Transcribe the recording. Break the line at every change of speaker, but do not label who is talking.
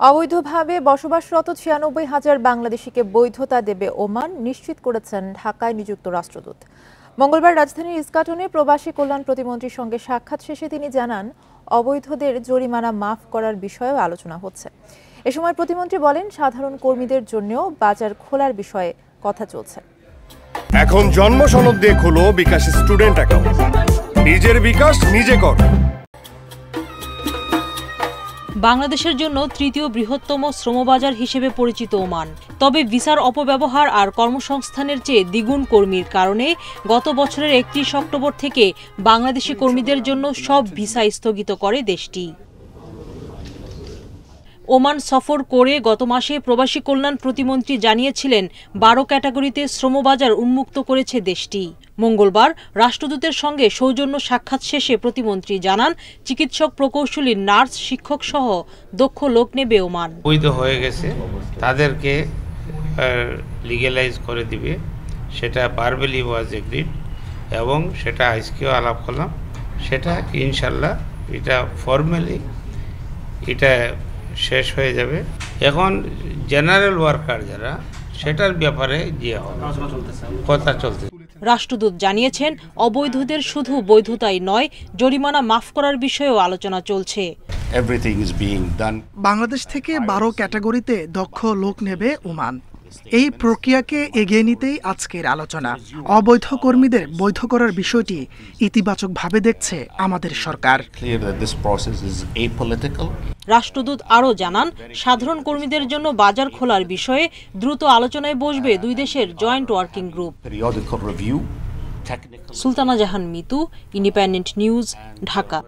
অবৈধভাবে বসবাসরত ৯৬,০০০ বাংলাদেশিকে বৈধতা দেবে ওমান নিশ্চিত করেছেন ঢাকায় নিযুক্ত রাষ্ট্রদূত। মঙ্গলবার রাজধানীর ইস্কাটনে প্রবাসী কল্যাণ প্রতিমন্ত্রীর সঙ্গে সাক্ষাৎ শেষে তিনি জানান, অবৈধদের জরিমানা মাফ করার বিষয়েও আলোচনা হচ্ছে। এ সময় প্রতিমন্ত্রী বলেন, সাধারণ কর্মীদের জন্যও বাজার খোলার বিষয়ে কথা চলছে।
এখন জন্ম সনদ দিয়ে খোলো বিকাশ স্টুডেন্ট অ্যাকাউন্ট। নিজের বিকাশ নিজে কর।
বাংলাদেশের জন্য তৃতীয় বৃহত্তম শ্রমবাজার হিসেবে পরিচিত ওমান। তবে ভিসার অপব্যবহার আর কর্মসংস্থানের চেয়ে দ্বিগুণ কর্মীর কারণে গত বছরের ৩১ অক্টোবর থেকে বাংলাদেশি কর্মীদের জন্য সব ভিসা স্থগিত করে দেশটি। ওমান সফর করে গত মাসে প্রবাসী কল্যাণ প্রতিমন্ত্রী জানিয়েছিলেন ১২ ক্যাটাগরিতে শ্রমবাজার উন্মুক্ত করেছে দেশটি। মঙ্গলবার রাষ্ট্রদূতের সঙ্গে সৌজন্য সাক্ষাৎ শেষে প্রতিমন্ত্রী জানান, চিকিৎসক, প্রকৌশলী, নার্স, শিক্ষক সহ দক্ষ লোক নেবে ওমান।
বৈধ হয়ে গেছে তাদেরকে লিগ্যালাইজ করে দিবে, সেটা ভার্বালি ওয়াজ এগ্রিড এবং সেটা আজকেও আলাপ করলাম। সেটা ইনশাল্লাহ এটা ফর্মালি এটা শেষ হয়ে যাবে। এখন জেনারেল ওয়ার্কার যারা, সেটার ব্যাপারে কথা চলছে।
রাষ্ট্রদূত জানিয়েছেন, অবৈধদের শুধু বৈধতাই নয়, জরিমানা মাফ করার বিষয়েও আলোচনা চলছে।
বাংলাদেশ থেকে ১২ ক্যাটাগরিতে দক্ষ লোক নেবে ওমান। এই প্রক্রিয়াকে এগিয়ে নিতেই আজকের আলোচনা। অবৈধ কর্মীদের বৈধ করার বিষয়টি ইতিবাচকভাবে দেখছে আমাদের সরকার।
রাষ্ট্রদূত আরও জানান, সাধারণ কর্মীদের জন্য বাজার খোলার বিষয়ে দ্রুত আলোচনায় বসবে দুই দেশের জয়েন্ট ওয়ার্কিং গ্রুপ। সুলতানা জাহান মিতু, ইন্ডিপেন্ডেন্ট নিউজ, ঢাকা।